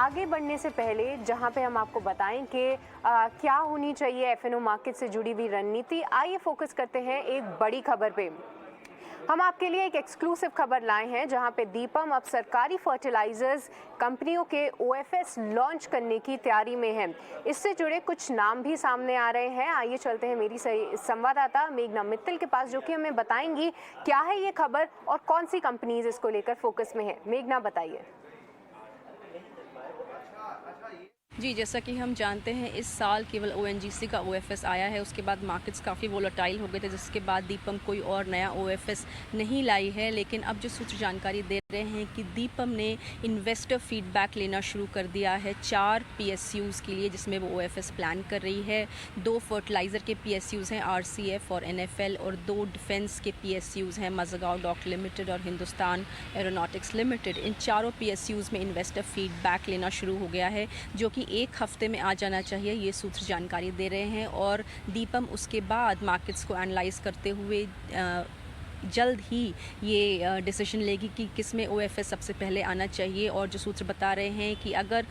आगे बढ़ने से पहले जहां पे हम आपको बताएं कि क्या होनी चाहिए एफएनओ मार्केट से जुड़ी हुई रणनीति, आइए फोकस करते हैं एक बड़ी खबर पे। हम आपके लिए एक एक्सक्लूसिव खबर लाए हैं जहां पे दीपम अब सरकारी फर्टिलाइजर्स कंपनियों के ओएफएस लॉन्च करने की तैयारी में है। इससे जुड़े कुछ नाम भी सामने आ रहे हैं। आइए चलते हैं मेरी संवाददाता मेघना मित्तल के पास, जो कि हमें बताएंगी क्या है ये खबर और कौन सी कंपनीज इसको लेकर फोकस में है। मेघना, बताइए। जी, जैसा कि हम जानते हैं इस साल केवल ओएनजीसी का ओएफएस आया है। उसके बाद मार्केट्स काफ़ी वोलेटाइल हो गए थे, जिसके बाद दीपम कोई और नया ओएफएस नहीं लाई है। लेकिन अब जो सूत्र जानकारी दे रहे हैं कि दीपम ने इन्वेस्टर फीडबैक लेना शुरू कर दिया है 4 पीएसयूज़ के लिए, जिसमें वो ओएफएस प्लान कर रही है। 2 फर्टिलाइज़र के पीएसयूज़ हैं, आरसीएफ और एनएफएल, और 2 डिफेंस के पीएसयूज़ हैं, मज़गांव डॉक लिमिटेड और हिंदुस्तान एरोनॉटिक्स लिमिटेड। इन चारों पीएसयूज़ में इन्वेस्टर फीडबैक लेना शुरू हो गया है, जो कि एक हफ्ते में आ जाना चाहिए, ये सूत्र जानकारी दे रहे हैं। और दीपम उसके बाद मार्केट्स को एनालाइज करते हुए जल्द ही ये डिसीजन लेगी कि किस में ओएफएस सबसे पहले आना चाहिए। और जो सूत्र बता रहे हैं कि अगर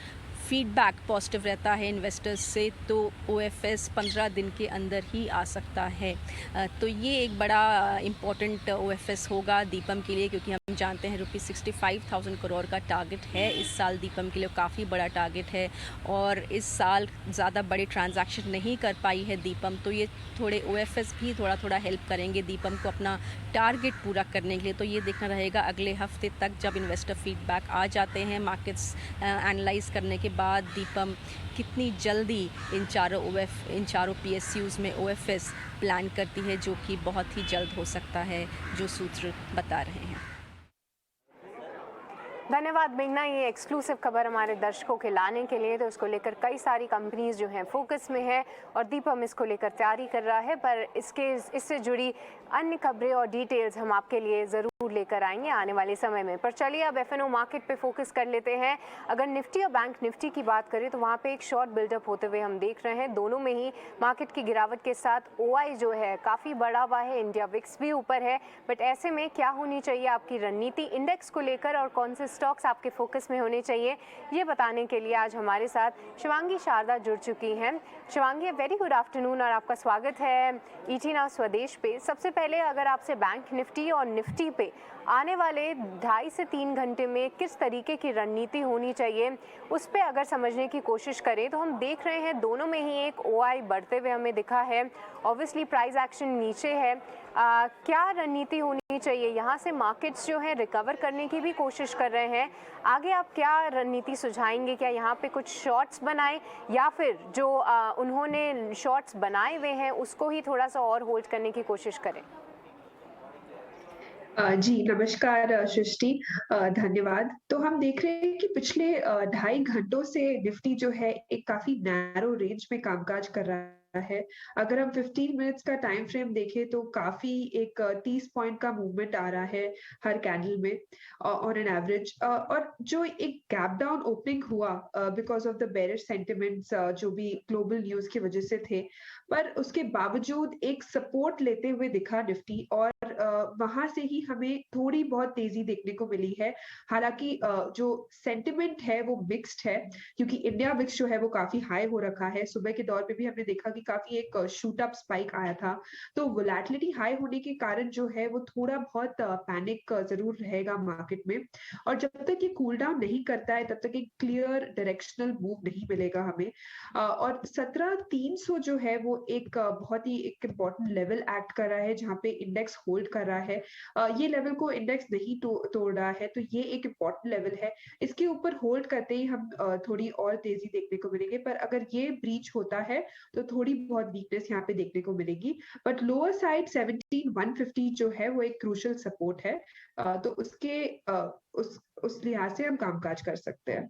फीडबैक पॉजिटिव रहता है इन्वेस्टर्स से तो ओएफएस 15 दिन के अंदर ही आ सकता है। तो ये एक बड़ा इम्पॉर्टेंट ओएफएस होगा दीपम के लिए, क्योंकि हम जानते हैं ₹65,000 करोड़ का टारगेट है इस साल दीपम के लिए, काफ़ी बड़ा टारगेट है। और इस साल ज़्यादा बड़े ट्रांजैक्शन नहीं कर पाई है दीपम, तो ये थोड़े ओएफएस भी थोड़ा हेल्प करेंगे दीपम को अपना टारगेट पूरा करने के लिए। तो ये देखना रहेगा अगले हफ्ते तक, जब इन्वेस्टर फीडबैक आ जाते हैं मार्केट्स एनालाइज करने के बाद, दीपम कितनी जल्दी इन चारों पीएसयूज़ में ओएफएस प्लान करती है, जो कि बहुत ही जल्द हो सकता है, जो सूत्र बता रहे हैं। धन्यवाद मेघना, ये एक्सक्लूसिव खबर हमारे दर्शकों के लाने के लिए। तो इसको लेकर कई सारी कंपनीज जो हैं फोकस में है और दीपम इसको लेकर तैयारी कर रहा है, पर इससे जुड़ी अन्य खबरें और डिटेल्स हम आपके लिए ज़रूर लेकर आएंगे आने वाले समय में। पर चलिए अब एफएनओ मार्केट पे फोकस कर लेते हैं। अगर निफ्टी और बैंक निफ्टी की बात करें तो वहाँ पे एक शॉर्ट बिल्डअप होते हुए हम देख रहे हैं। दोनों में ही मार्केट की गिरावट के साथ ओआई जो है काफ़ी बढ़ा हुआ है, इंडिया विक्स भी ऊपर है। बट ऐसे में क्या होनी चाहिए आपकी रणनीति इंडेक्स को लेकर और कौन से स्टॉक्स आपके फोकस में होने चाहिए, ये बताने के लिए आज हमारे साथ शिवांगी शारदा जुड़ चुकी हैं। शिवांगी, वेरी गुड आफ्टरनून और आपका स्वागत है ईटी नाउ स्वदेश पे। सबसे पहले अगर आपसे बैंक निफ्टी और निफ्टी पे आने वाले 2.5 से 3 घंटे में किस तरीके की रणनीति होनी चाहिए, उस पे अगर समझने की कोशिश करें तो हम देख रहे हैं दोनों में ही एक ओआई बढ़ते हुए हमें दिखा है। ऑब्वियसली प्राइस एक्शन नीचे है। क्या रणनीति होनी चाहिए? यहाँ से मार्केट्स जो है रिकवर करने की भी कोशिश कर रहे हैं। आगे आप क्या रणनीति सुझाएंगे? क्या यहाँ पे कुछ शॉर्ट्स बनाएं या फिर जो उन्होंने शॉर्ट्स बनाए हुए हैं उसको ही थोड़ा सा और होल्ड करने की कोशिश करें? जी, नमस्कार सृष्टि, धन्यवाद। तो हम देख रहे हैं कि पिछले 2.5 घंटों से निफ्टी जो है एक काफ़ी नैरो रेंज में कामकाज कर रहा है। अगर हम 15 मिनट्स का टाइम फ्रेम देखें तो काफ़ी एक 30 पॉइंट का मूवमेंट आ रहा है हर कैंडल में ऑन एन एवरेज। और जो एक गैप डाउन ओपनिंग हुआ because of the bearish sentiments जो भी ग्लोबल न्यूज़ की वजह से थे, पर उसके बावजूद एक सपोर्ट लेते हुए दिखा निफ्टी और वहाँ से ही हमें थोड़ी बहुत तेज़ी देखने को मिली है। हालाँकि जो सेंटिमेंट है वो मिक्स्ड है, क्योंकि इंडिया विक्स जो है वो काफ़ी हाई हो रखा है। सुबह के दौर पे भी हमने देखा कि काफ़ी एक शूट अप स्पाइक आया था। तो वोलैटिलिटी हाई होने के कारण जो है वो थोड़ा बहुत पैनिक ज़रूर रहेगा मार्केट में। और जब तक ये कूल डाउन नहीं करता है तब तक एक क्लियर डायरेक्शनल मूव नहीं मिलेगा हमें। और 17,300 जो है वो एक बहुत ही एक इम्पोर्टेंट लेवल एक्ट कर रहा है, जहाँ पे इंडेक्स होल्ड कर रहा है। ये लेवल को इंडेक्स नहीं तोड़ रहा है, तो ये एक इम्पोर्टेंट लेवल है। इसके ऊपर होल्ड करते ही हम थोड़ी और तेजी देखने को मिलेंगे, पर अगर ये ब्रीच होता है तो थोड़ी बहुत वीकनेस यहाँ पे देखने को मिलेगी। बट लोअर साइड 17,150 जो है वो एक क्रूशियल सपोर्ट है। तो उसके उस लिहाज से हम कामकाज कर सकते हैं।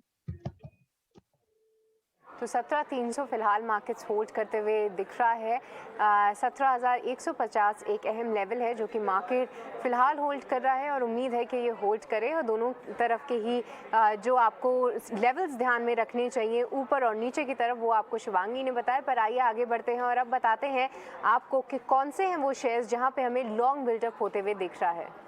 तो 17,300 फिलहाल मार्केट्स होल्ड करते हुए दिख रहा है। 17,150 एक अहम लेवल है जो कि मार्केट फिलहाल होल्ड कर रहा है और उम्मीद है कि ये होल्ड करे। और दोनों तरफ के ही जो आपको लेवल्स ध्यान में रखने चाहिए ऊपर और नीचे की तरफ, वो आपको शिवांगी ने बताया। पर आइए आगे बढ़ते हैं और अब बताते हैं आपको कि कौन से हैं वो शेयर्स जहाँ पे हमें लॉन्ग बिल्डअप होते हुए दिख रहा है।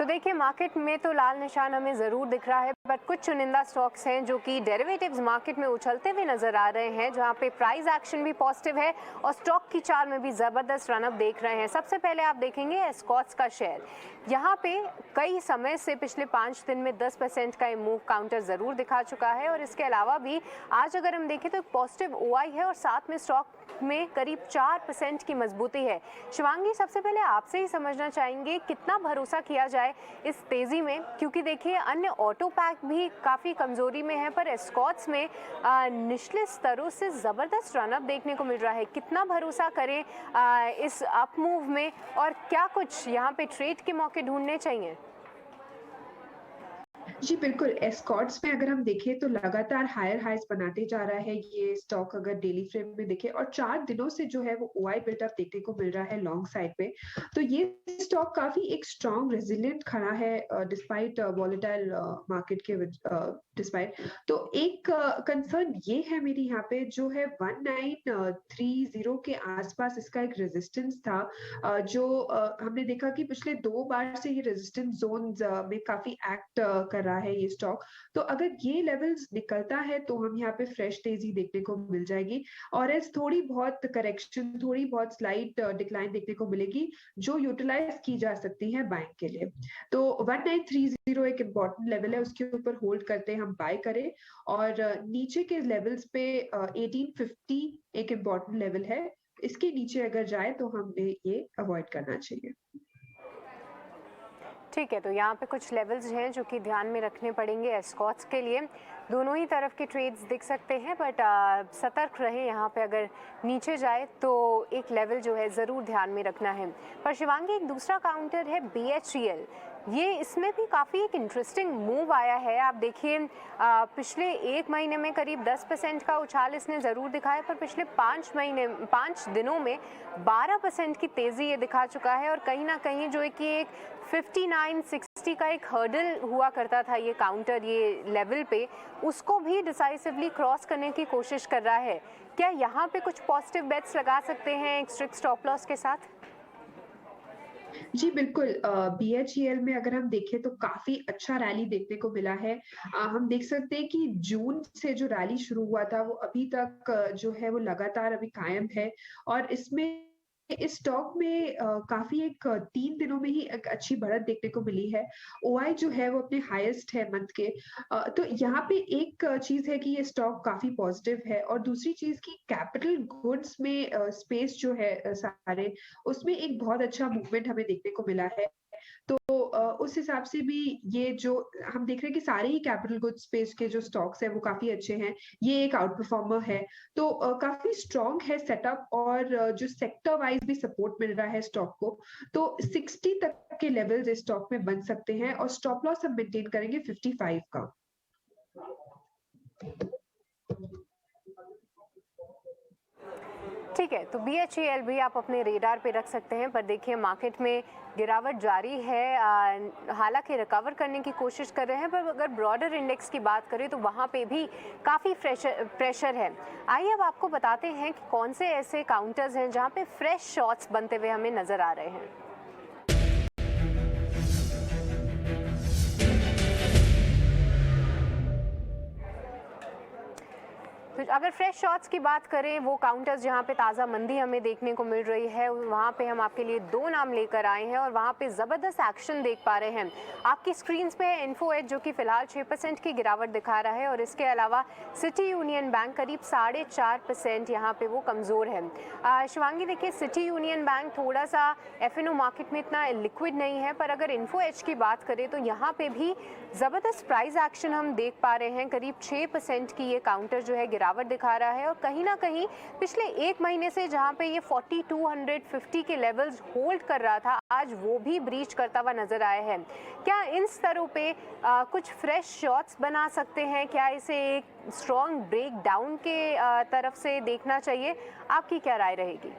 देखिए मार्केट में तो लाल निशान हमें ज़रूर दिख रहा है, बट कुछ चुनिंदा स्टॉक्स हैं जो कि डेरिवेटिव्स मार्केट में उछलते हुए नजर आ रहे हैं, जहां पे प्राइस एक्शन भी पॉजिटिव है और स्टॉक की चाल में भी ज़बरदस्त रनअप देख रहे हैं। सबसे पहले आप देखेंगे एस्कॉट्स का शेयर, यहाँ पे कई समय से पिछले 5 दिन में 10% का मूव काउंटर ज़रूर दिखा चुका है और इसके अलावा भी आज अगर हम देखें तो पॉजिटिव ओआई है और साथ में स्टॉक में करीब 4% की मजबूती है। शिवांगी, सबसे पहले आपसे ही समझना चाहेंगे कितना भरोसा किया जाए इस तेजी में, क्योंकि देखिए अन्य ऑटो पैक भी काफ़ी कमजोरी में है, पर एस्कॉट्स में निचले स्तरों से ज़बरदस्त रनअप देखने को मिल रहा है। कितना भरोसा करें इस अप मूव में और क्या कुछ यहाँ पे ट्रेड के मौके ढूंढने चाहिए? जी बिल्कुल, एस्कॉर्ट्स में अगर हम देखें तो लगातार हायर हाइज बनाते जा रहा है ये स्टॉक, अगर डेली फ्रेम में देखें, और 4 दिनों से जो है वो ओआई बिल्डअप देखने को मिल रहा है लॉन्ग साइड पे। तो ये स्टॉक काफी एक स्ट्रॉन्ग रेजिलिएंट खड़ा है डिस्पाइट वॉलेटाइल मार्केट के डिस्पाइट। तो एक कंसर्न ये है मेरी यहाँ पे, जो है 1930 के आसपास इसका एक रेजिस्टेंस था, जो हमने देखा कि पिछले 2 बार से ये रेजिस्टेंस जोन में काफी एक्ट कर रहा है ये स्टॉक। तो अगर ये लेवल्स निकलता है तो हम यहाँ पे फ्रेश तेजी देखने को मिल जाएगी, और एस थोड़ी बहुत करेक्शन, थोड़ी बहुत स्लाइट डिक्लाइन देखने को मिलेगी जो यूटिलाइज की जा सकती है बाइंग के लिए। तो 1930 एक इम्पॉर्टेंट लेवल है, उसके ऊपर होल्ड करते हम बाय करें, और नीचे के लेवल्स पे 1850 एक इम्पॉर्टेंट लेवल है, इसके नीचे अगर जाए तो हमें ये अवॉइड करना चाहिए। ठीक है, तो यहाँ पे कुछ लेवल्स हैं जो कि ध्यान में रखने पड़ेंगे एस्कॉट्स के लिए। दोनों ही तरफ के ट्रेड्स दिख सकते हैं, बट सतर्क रहे, यहाँ पे अगर नीचे जाए तो एक लेवल जो है ज़रूर ध्यान में रखना है। पर शिवांगी, एक दूसरा काउंटर है BHEL, ये इसमें भी काफ़ी एक इंटरेस्टिंग मूव आया है। आप देखिए पिछले 1 महीने में करीब 10% का उछाल इसने ज़रूर दिखाया, पर पिछले 5 दिनों में 12% की तेज़ी ये दिखा चुका है, और कहीं ना कहीं जो है कि एक 5960 का एक हर्डल हुआ करता था ये काउंटर, ये लेवल पे, उसको भी डिसाइसिवली क्रॉस करने की कोशिश कर रहा है। क्या यहाँ पे कुछ पॉजिटिव बेट्स लगा सकते हैं एक स्ट्रिक्ट स्टॉप लॉस के साथ? जी बिल्कुल, BHEL में अगर हम देखें तो काफी अच्छा रैली देखने को मिला है। हम देख सकते हैं कि जून से जो रैली शुरू हुआ था वो अभी तक जो है वो लगातार अभी कायम है, और इसमें इस स्टॉक में काफी एक 3 दिनों में ही एक अच्छी बढ़त देखने को मिली है। ओआई जो है वो अपने हाईएस्ट है मंथ के। तो यहाँ पे एक चीज है कि ये स्टॉक काफी पॉजिटिव है, और दूसरी चीज की कैपिटल गुड्स में स्पेस जो है सारे, उसमें एक बहुत अच्छा मूवमेंट हमें देखने को मिला है। तो उस हिसाब से भी ये जो हम देख रहे हैं कि सारे ही कैपिटल गुड्स स्पेस के जो स्टॉक्स हैं वो काफी अच्छे हैं, ये एक आउट परफॉर्मर है। तो काफी स्ट्रॉन्ग है सेटअप, और जो सेक्टर वाइज भी सपोर्ट मिल रहा है स्टॉक को। तो 60 तक के लेवल्स इस स्टॉक में बन सकते हैं, और स्टॉप लॉस हम मेंटेन करेंगे 55 का। ठीक है, तो BHEL भी आप अपने रेडार पे रख सकते हैं, पर देखिए मार्केट में गिरावट जारी है, हालांकि रिकवर करने की कोशिश कर रहे हैं, पर अगर ब्रॉडर इंडेक्स की बात करें तो वहाँ पे भी काफ़ी प्रेशर है। आइए अब आपको बताते हैं कि कौन से ऐसे काउंटर्स हैं जहाँ पे फ्रेश शॉट्स बनते हुए हमें नज़र आ रहे हैं। तो अगर फ्रेश शॉट्स की बात करें, वो काउंटर्स जहां पे ताज़ा मंदी हमें देखने को मिल रही है, वहां पे हम आपके लिए 2 नाम लेकर आए हैं और वहां पे ज़बरदस्त एक्शन देख पा रहे हैं। आपकी स्क्रीन पे इन्फो एज जो कि फिलहाल 6% की गिरावट दिखा रहा है, और इसके अलावा सिटी यूनियन बैंक करीब 4.5% यहाँ पे वो कमज़ोर है। शिवांगी, देखिए सिटी यूनियन बैंक थोड़ा सा FNO मार्केट में इतना लिक्विड नहीं है, पर अगर इन्फो एज की बात करें तो यहाँ पे भी ज़बरदस्त प्राइस एक्शन हम देख पा रहे हैं। करीब 6% की ये काउंटर जो है गिरावट दिखा रहा है, और कहीं ना कहीं पिछले 1 महीने से जहां पे ये 4250 के लेवल्स होल्ड कर रहा था, आज वो भी ब्रीच करता हुआ नजर आया है। क्या इन स्तरों पे कुछ फ्रेश शॉट्स बना सकते हैं? क्या इसे एक स्ट्रॉन्ग ब्रेक डाउन के तरफ से देखना चाहिए? आपकी क्या राय रहेगी?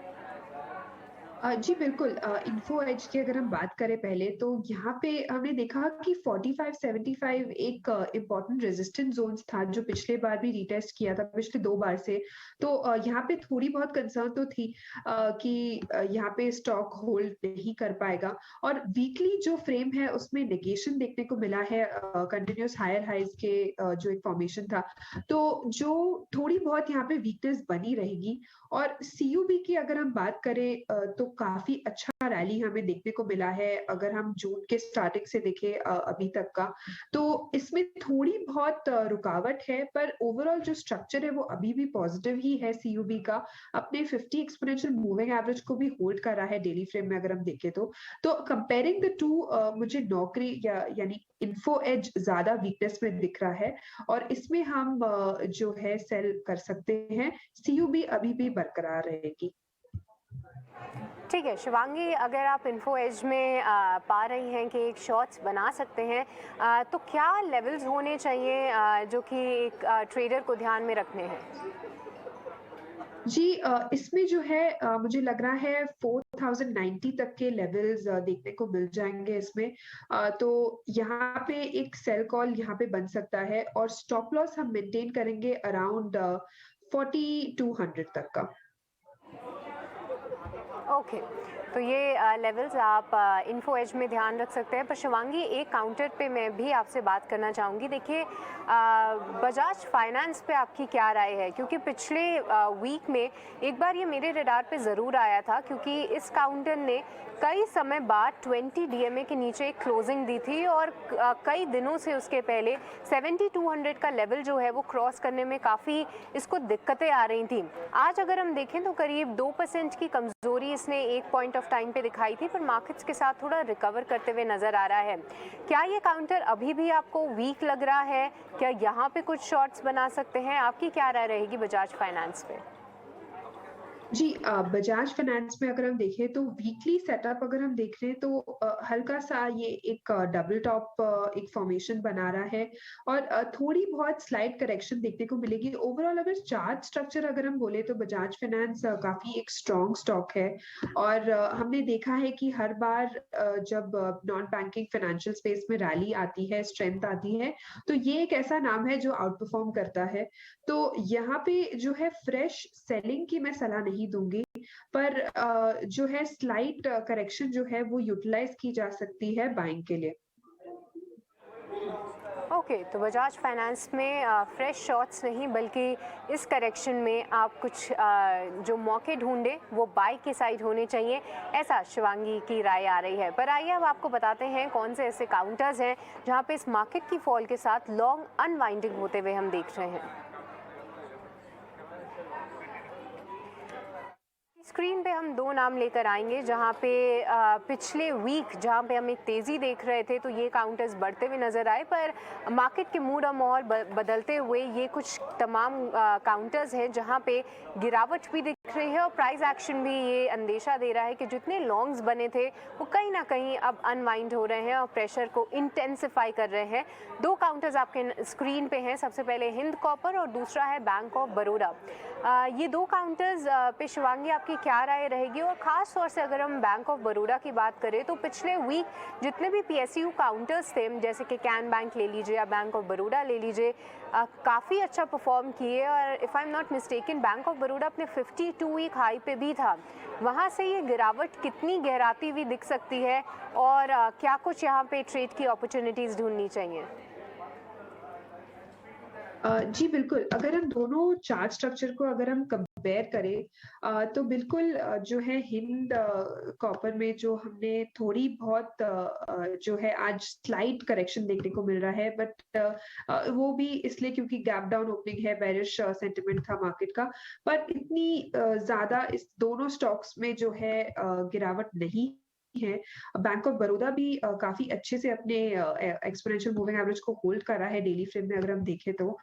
जी बिल्कुल, इन्फो एज की अगर हम बात करें पहले तो यहाँ पे हमने देखा कि 45-75 एक इम्पोर्टेंट रेजिस्टेंस जोन्स था जो पिछले बार भी रीटेस्ट किया था पिछले 2 बार से। तो यहाँ पे थोड़ी बहुत कंसर्न तो थी कि यहाँ पे स्टॉक होल्ड नहीं कर पाएगा और वीकली जो फ्रेम है उसमें नेगेशन देखने को मिला है कंटिन्यूअस हायर हाइज के जो एक फॉर्मेशन था। तो जो थोड़ी बहुत यहाँ पे वीकनेस बनी रहेगी और सीयूबी की अगर हम बात करें तो काफ़ी अच्छा रैली हमें देखने को मिला है, अगर हम जून के स्टार्टिंग से देखें अभी तक का। तो इसमें थोड़ी बहुत रुकावट है, पर ओवरऑल जो स्ट्रक्चर है वो अभी भी पॉजिटिव ही है सीयूबी का। अपने 50 एक्सपोनेंशियल मूविंग एवरेज को भी होल्ड कर रहा है डेली फ्रेम में अगर हम देखें तो। तो कंपेयरिंग द टू मुझे नौकरी यानी इन्फो एज ज़्यादा वीकनेस में दिख रहा है और इसमें हम जो है सेल कर सकते हैं। सीयूबी अभी भी बरकरार रहेगी। ठीक है शिवांगी, अगर आप इन्फो एज में पा रही हैं कि एक शॉर्ट्स बना सकते हैं, तो क्या लेवल्स होने चाहिए जो कि एक ट्रेडर को ध्यान में रखने हैं? जी इसमें जो है मुझे लग रहा है 4090 तक के लेवल्स देखने को मिल जाएंगे इसमें। तो यहाँ पे एक सेल कॉल यहाँ पे बन सकता है और स्टॉप लॉस हम मेंटेन करेंगे अराउंड 4200 तक का। ओके, तो ये लेवल्स आप इन्फो एज में ध्यान रख सकते हैं। पर शिवांगी, एक काउंटर पे मैं भी आपसे बात करना चाहूँगी। देखिए, बजाज फाइनेंस पे आपकी क्या राय है? क्योंकि पिछले वीक में एक बार ये मेरे रडार पे ज़रूर आया था, क्योंकि इस काउंटर ने कई समय बाद 20 डीएमए के नीचे एक क्लोजिंग दी थी और कई दिनों से उसके पहले 7200 का लेवल जो है वो क्रॉस करने में काफ़ी इसको दिक्कतें आ रही थी। आज अगर हम देखें तो करीब 2% की कमज़ोरी इसने एक पॉइंट ऑफ टाइम पे दिखाई थी, पर मार्केट्स के साथ थोड़ा रिकवर करते हुए नज़र आ रहा है। क्या ये काउंटर अभी भी आपको वीक लग रहा है? क्या यहाँ पे कुछ शॉर्ट्स बना सकते हैं? आपकी क्या राय रहेगी बजाज फाइनेंस पे? जी बजाज फाइनेंस में अगर हम देखें तो वीकली सेटअप अगर हम देख रहे हैं तो हल्का सा ये एक डबल टॉप एक फॉर्मेशन बना रहा है और थोड़ी बहुत स्लाइड करेक्शन देखने को मिलेगी। ओवरऑल अगर चार्ट स्ट्रक्चर अगर हम बोले तो बजाज फाइनेंस काफी एक स्ट्रॉन्ग स्टॉक है और हमने देखा है कि हर बार जब नॉन बैंकिंग फाइनेंशियल स्पेस में रैली आती है, स्ट्रेंथ आती है, तो ये एक ऐसा नाम है जो आउट परफॉर्म करता है। तो यहाँ पे जो है फ्रेश सेलिंग की मैं सलाह नहीं दूंगी, पर जो है स्लाइट करेक्शन जो है वो यूटिलाइज की जा सकती है बाइंग के लिए। ओके, तो बजाज फाइनेंस में फ्रेश शॉट्स नहीं बल्कि इस करेक्शन में आप कुछ जो मौके ढूंढे वो बाय की साइड होने चाहिए, ऐसा शिवांगी की राय आ रही है। पर आइए अब आपको बताते हैं कौन से ऐसे काउंटर्स हैं जहां पे इस मार्केट की फॉल के साथ लॉन्ग अनवाइंडिंग होते हुए हम देख रहे हैं। स्क्रीन पे हम दो नाम लेकर आएंगे जहां पे पिछले वीक जहां पे हम एक तेज़ी देख रहे थे तो ये काउंटर्स बढ़ते हुए नज़र आए, पर मार्केट के मूड और माहौल बदलते हुए ये कुछ तमाम काउंटर्स हैं जहां पे गिरावट भी दिख रही है और प्राइस एक्शन भी ये अंदेशा दे रहा है कि जितने लॉन्ग्स बने थे वो कहीं ना कहीं अब अनवाइंड हो रहे हैं और प्रेशर को इंटेंसिफाई कर रहे हैं। दो काउंटर्स आपके स्क्रीन पे हैं, सबसे पहले हिंद कॉपर और दूसरा है बैंक ऑफ बड़ौदा। ये दो काउंटर्स पे शिवांगी आपकी क्या राय रहेगी? और ख़ास तौर से अगर हम बैंक ऑफ बड़ौदा की बात करें तो पिछले वीक जितने भी पीएसयू काउंटर्स थे, जैसे कि कैन बैंक ले लीजिए या बैंक ऑफ बड़ौदा ले लीजिए, काफ़ी अच्छा परफॉर्म किए और if I am not mistaken bank of Baroda अपने 52 वीक हाई पे भी था। वहाँ से ये गिरावट कितनी गहराती हुई दिख सकती है और क्या कुछ यहाँ पे ट्रेड की अपॉर्चुनिटीज़ ढूंढनी चाहिए? जी बिल्कुल, अगर हम दोनों चार्ट स्ट्रक्चर को अगर हम कंपेयर करें तो बिल्कुल जो है हिंद कॉपर में जो हमने थोड़ी बहुत जो है आज स्लाइड करेक्शन देखने को मिल रहा है, बट वो भी इसलिए क्योंकि गैप डाउन ओपनिंग है, बेरिश सेंटिमेंट था मार्केट का, पर इतनी ज़्यादा इस दोनों स्टॉक्स में जो है गिरावट नहीं है। बैंक ऑफ बड़ौदा भी काफ़ी अच्छे से अपने एक्सपोनेंशियल मूविंग एवरेज को होल्ड कर रहा है डेली फ्रेम में अगर हम देखें तो।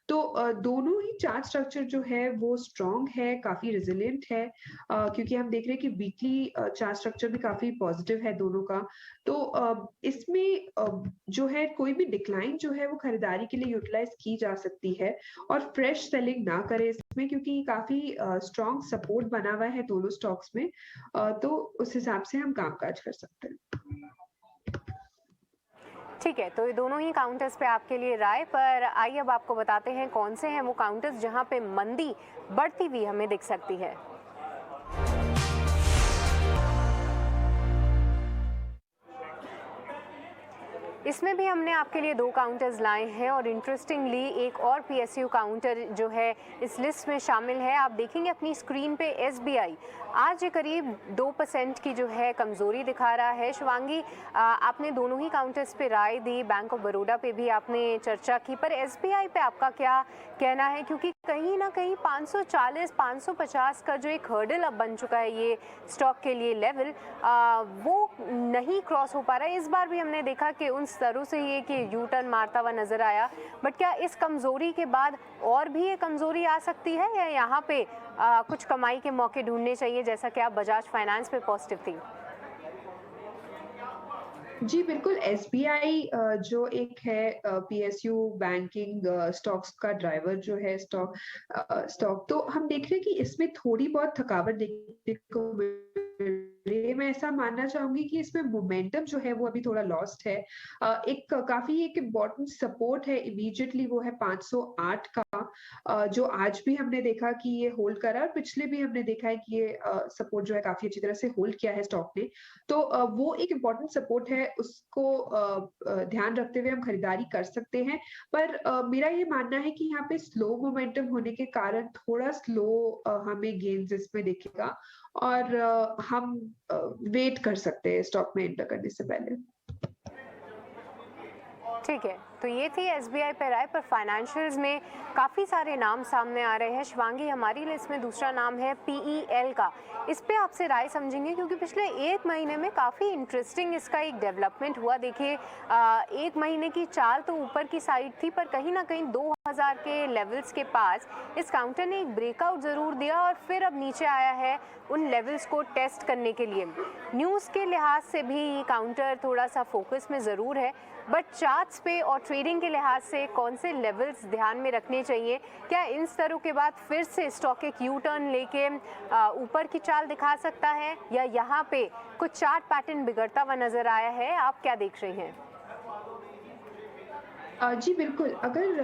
तो दोनों ही चार्ट स्ट्रक्चर जो है वो स्ट्रॉन्ग है, काफ़ी रेज़िलिएंट है क्योंकि हम देख रहे हैं कि वीकली चार्ट स्ट्रक्चर भी काफ़ी पॉजिटिव है दोनों का। तो इसमें जो है कोई भी डिक्लाइन जो है वो खरीदारी के लिए यूटिलाइज़ की जा सकती है और फ्रेश सेलिंग ना करें में, क्योंकि काफी स्ट्रॉन्ग सपोर्ट बना हुआ है दोनों स्टॉक्स में, तो उस हिसाब से हम कामकाज कर सकते हैं। ठीक है, तो ये दोनों ही काउंटर्स पे आपके लिए राय, पर आइए अब आपको बताते हैं कौन से हैं वो काउंटर्स जहां पे मंदी बढ़ती हुई हमें दिख सकती है। इसमें भी हमने आपके लिए दो काउंटर्स लाए हैं और इंटरेस्टिंगली एक और पीएसयू काउंटर जो है इस लिस्ट में शामिल है। आप देखेंगे अपनी स्क्रीन पे एसबीआई आज ये करीब 2% की जो है कमज़ोरी दिखा रहा है। शिवांगी, आपने दोनों ही काउंटर्स पे राय दी, बैंक ऑफ बड़ौदा पे भी आपने चर्चा की, पर एसबीआई पे आपका क्या कहना है? क्योंकि कहीं ना कहीं 540-550 का जो एक हर्डल अब बन चुका है ये स्टॉक के लिए लेवल, वो नहीं क्रॉस हो पा रहा है। इस बार भी हमने देखा कि उन स्तरों से ये कि यू टर्न मारता हुआ नजर आया, बट क्या इस कमज़ोरी के बाद और भी ये कमज़ोरी आ सकती है या यहाँ पे कुछ कमाई के मौके ढूंढने चाहिए, जैसा कि आप बजाज फाइनेंस पे पॉजिटिव थी? जी बिल्कुल, एसबीआई जो एक है पीएसयू बैंकिंग स्टॉक्स का ड्राइवर जो है स्टॉक, तो हम देख रहे हैं कि इसमें थोड़ी बहुत थकावट देखने को मिल रही है। मैं ऐसा मानना चाहूंगी कि इसमें मोमेंटम जो है वो अभी थोड़ा लॉस्ट है। एक काफी एक इम्पोर्टेंट सपोर्ट है इमीडिएटली, वो है 508 का, जो आज भी हमने देखा कि ये होल्ड करा, और पिछले भी हमने देखा है कि ये सपोर्ट जो है काफी अच्छी तरह से होल्ड किया है स्टॉक ने। तो वो एक इम्पोर्टेंट सपोर्ट है, उसको ध्यान रखते हुए हम खरीदारी कर सकते हैं। पर मेरा ये मानना है कि यहाँ पे स्लो मोमेंटम होने के कारण थोड़ा स्लो हमें गेन्स इसमें दिखेगा, और हम वेट कर सकते हैं स्टॉक में एंटर करने से पहले। ठीक है, तो ये थी एसबीआई पे राय, पर फाइनेंशियल्स में काफ़ी सारे नाम सामने आ रहे हैं। शिवांगी, हमारी लिस्ट में दूसरा नाम है पीईएल का, इस पे आपसे राय समझेंगे क्योंकि पिछले एक महीने में काफ़ी इंटरेस्टिंग इसका एक डेवलपमेंट हुआ। देखिए, एक महीने की चाल तो ऊपर की साइड थी, पर कहीं ना कहीं 2000 के लेवल्स के पास इस काउंटर ने एक ब्रेकआउट ज़रूर दिया और फिर अब नीचे आया है उन लेवल्स को टेस्ट करने के लिए। न्यूज़ के लिहाज से भी ये काउंटर थोड़ा सा फोकस में ज़रूर है, बट चार्ट्स पे और ट्रेडिंग के लिहाज से कौन से लेवल्स ध्यान में रखने चाहिए? क्या इन स्तरों के बाद फिर से स्टॉक एक यू टर्न लेके ऊपर की चाल दिखा सकता है, या यहाँ पे कुछ चार्ट पैटर्न बिगड़ता हुआ नजर आया है? आप क्या देख रही हैं? जी बिल्कुल, अगर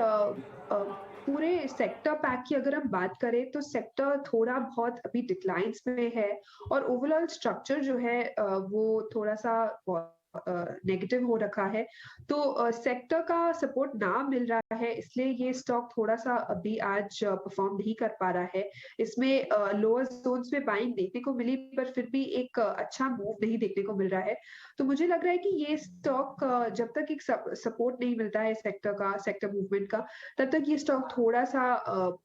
पूरे सेक्टर पैक की अगर हम बात करें तो सेक्टर थोड़ा बहुत अभी डिक्लाइंस में है, और ओवरऑल स्ट्रक्चर जो है वो थोड़ा सा नेगेटिव हो रखा है। तो सेक्टर का सपोर्ट ना मिल रहा है, इसलिए ये स्टॉक थोड़ा सा अभी आज परफॉर्म नहीं कर पा रहा है। इसमें लोअर जोन्स में बाइंग देखने को मिली, पर फिर भी एक अच्छा मूव नहीं देखने को मिल रहा है। तो मुझे लग रहा है कि ये स्टॉक जब तक एक सपोर्ट नहीं मिलता है सेक्टर मूवमेंट का, तब तक ये स्टॉक थोड़ा सा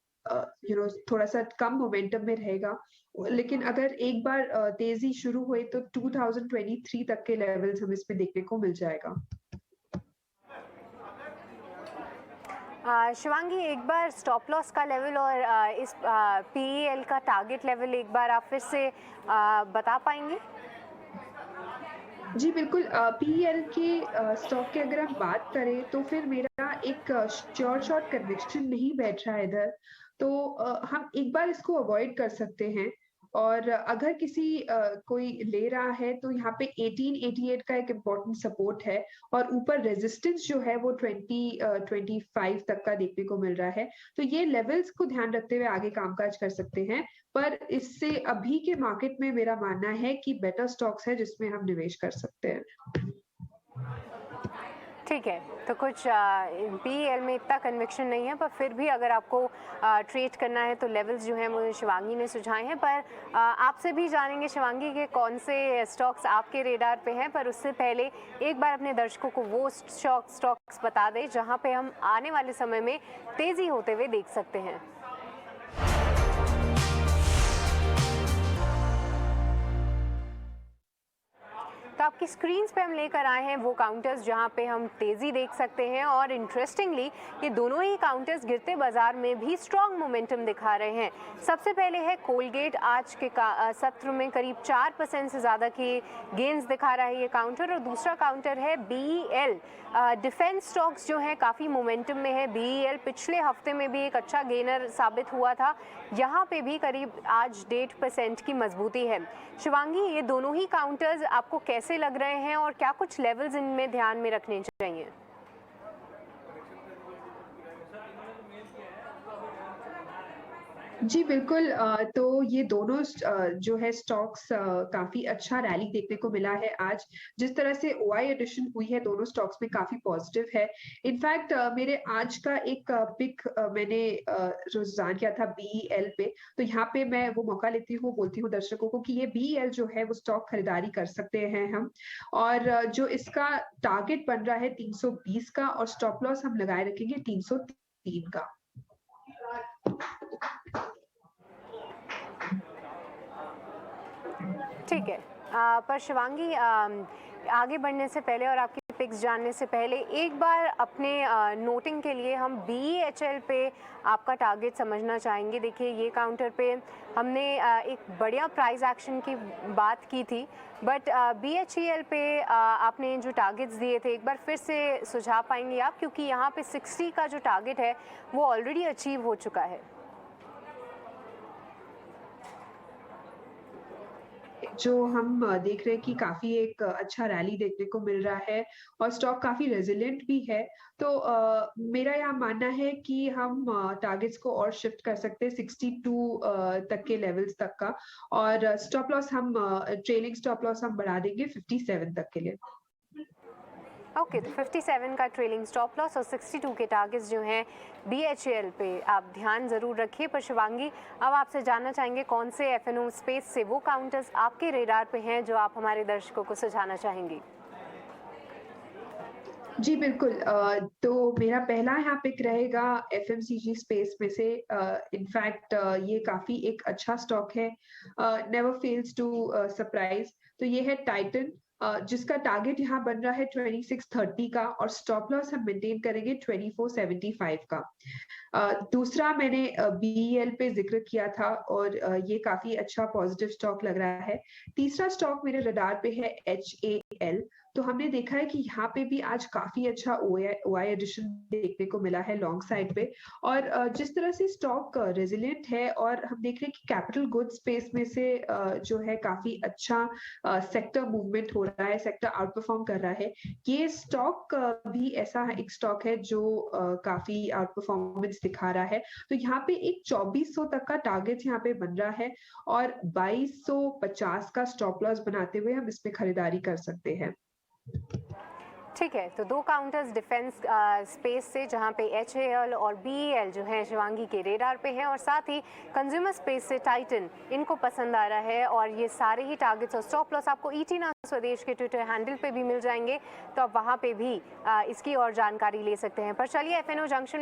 थोड़ा सा कम मोमेंटम में रहेगा। लेकिन अगर एक बार तेजी शुरू हुई तो 2023 तक के लेवल्स हमें इसमें देखने को मिल जाएगा। शिवांगी, एक बार स्टॉप लॉस का लेवल और इस पीईएल का टारगेट लेवल एक बार आप फिर से बता पाएंगे? जी बिल्कुल, पीईएल के स्टॉक की अगर हम बात करें तो फिर मेरा एक शॉर्ट कन्विक्शन नहीं बैठ रहा है इधर, तो हम एक बार इसको अवॉइड कर सकते हैं। और अगर कोई ले रहा है तो यहाँ पे 1888 का एक इम्पोर्टेंट सपोर्ट है, और ऊपर रेजिस्टेंस जो है वो 2025 तक का देखने को मिल रहा है। तो ये लेवल्स को ध्यान रखते हुए आगे कामकाज कर सकते हैं, पर इससे अभी के मार्केट में मेरा मानना है कि बेटर स्टॉक्स है जिसमें हम निवेश कर सकते हैं। ठीक है, तो कुछ पीईएल में इतना कन्विक्शन नहीं है, पर फिर भी अगर आपको ट्रेड करना है तो लेवल्स जो हैं मुझे शिवांगी ने सुझाए हैं। पर आपसे भी जानेंगे शिवांगी के कौन से स्टॉक्स आपके रेडार पे हैं, पर उससे पहले एक बार अपने दर्शकों को वो स्टॉक्स बता दें जहां पे हम आने वाले समय में तेज़ी होते हुए देख सकते हैं। तो आपकी स्क्रीन्स पे हम लेकर आए हैं वो काउंटर्स जहां पे हम तेज़ी देख सकते हैं और इंटरेस्टिंगली ये दोनों ही काउंटर्स गिरते बाजार में भी स्ट्रॉन्ग मोमेंटम दिखा रहे हैं। सबसे पहले है कोलगेट, आज के सत्र में करीब 4% से ज़्यादा की गेंस दिखा रहा है ये काउंटर। और दूसरा काउंटर है BEL। डिफेंस स्टॉक्स जो हैं काफ़ी मोमेंटम में है। BEL पिछले हफ्ते में भी एक अच्छा गेनर साबित हुआ था, यहाँ पे भी करीब आज 1.5% की मजबूती है। शिवांगी, ये दोनों ही काउंटर्स आपको कैसे लग रहे हैं और क्या कुछ लेवल्स इनमें ध्यान में रखने चाहिए? जी बिल्कुल, तो ये दोनों जो है स्टॉक्स काफ़ी अच्छा रैली देखने को मिला है आज। जिस तरह से OI एडिशन हुई है दोनों स्टॉक्स में काफ़ी पॉजिटिव है। इनफैक्ट मेरे आज का एक पिक मैंने रुझान किया था BEL पे, तो यहाँ पे मैं वो मौका लेती हूँ, बोलती हूँ दर्शकों को कि ये BEL जो है वो स्टॉक खरीदारी कर सकते हैं हम। और जो इसका टारगेट बन रहा है 320 का और स्टॉप लॉस हम लगाए रखेंगे 303 का। ठीक है। पर शिवांगी, आगे बढ़ने से पहले और आपकी पिक्स जानने से पहले एक बार अपने नोटिंग के लिए हम BHL पे आपका टारगेट समझना चाहेंगे। देखिए ये काउंटर पे हमने एक बढ़िया प्राइस एक्शन की बात की थी, बट BHEL पे आपने जो टारगेट्स दिए थे एक बार फिर से सुझा पाएंगे आप, क्योंकि यहाँ पे 60 का जो टारगेट है वो ऑलरेडी अचीव हो चुका है। जो हम देख रहे हैं कि काफ़ी एक अच्छा रैली देखने को मिल रहा है और स्टॉक काफ़ी रेज़िलिएंट भी है। तो मेरा यहाँ मानना है कि हम टारगेट्स को और शिफ्ट कर सकते हैं 62 तक के लेवल्स तक का, और स्टॉप लॉस हम ट्रेलिंग स्टॉप लॉस हम बढ़ा देंगे 57 तक के लिए। ओके, तो 57 का ट्रेलिंग स्टॉप लॉस और 62 के टारगेट्स जो हैं BHL पे आप ध्यान ज़रूर रखिए। पर शिवांगी, अब आपसे जानना चाहेंगे कौन से F&O स्पेस से वो काउंटर्स आपके रेडार पे हैं जो आप हमारे दर्शकों को सुझाना चाहेंगी? जी बिल्कुल, तो मेरा पहला यहाँ पिक रहेगा FMCG स्पेस में से। इनफैक्ट ये काफ़ी एक अच्छा स्टॉक है, नेवर फेल्स टू सरप्राइज। तो ये है टाइटन, जिसका टारगेट यहाँ बन रहा है 2630 का और स्टॉप लॉस हम मेंटेन करेंगे 2475 का। दूसरा मैंने BEL पे जिक्र किया था और ये काफ़ी अच्छा पॉजिटिव स्टॉक लग रहा है। तीसरा स्टॉक मेरे रडार पे है HAL। तो हमने देखा है कि यहाँ पे भी आज काफ़ी अच्छा OI एडिशन देखने को मिला है लॉन्ग साइड पे। और जिस तरह से स्टॉक रेजिलिएंट है और हम देख रहे हैं कि कैपिटल गुड्स स्पेस में से जो है काफ़ी अच्छा सेक्टर मूवमेंट हो रहा है, सेक्टर आउट परफॉर्म कर रहा है। ये स्टॉक भी ऐसा एक स्टॉक है जो काफ़ी आउट परफॉर्मेंस दिखा रहा है। तो यहाँ पे एक 2400 तक का टारगेट यहाँ पे बन रहा है और 2250 का स्टॉप लॉस बनाते हुए हम इसमें खरीदारी कर सकते हैं। ठीक है, तो दो काउंटर्स डिफेंस स्पेस से जहां पे HAL और BEL जो है शिवांगी के रेडार पे हैं, और साथ ही कंज्यूमर स्पेस से टाइटन इनको पसंद आ रहा है। और ये सारे ही टारगेट्स और स्टॉप लॉस आपको ET ना स्वदेश के ट्विटर हैंडल पे भी मिल जाएंगे, तो आप वहां पे भी इसकी और जानकारी ले सकते हैं। पर चलिए F&O जंक्शन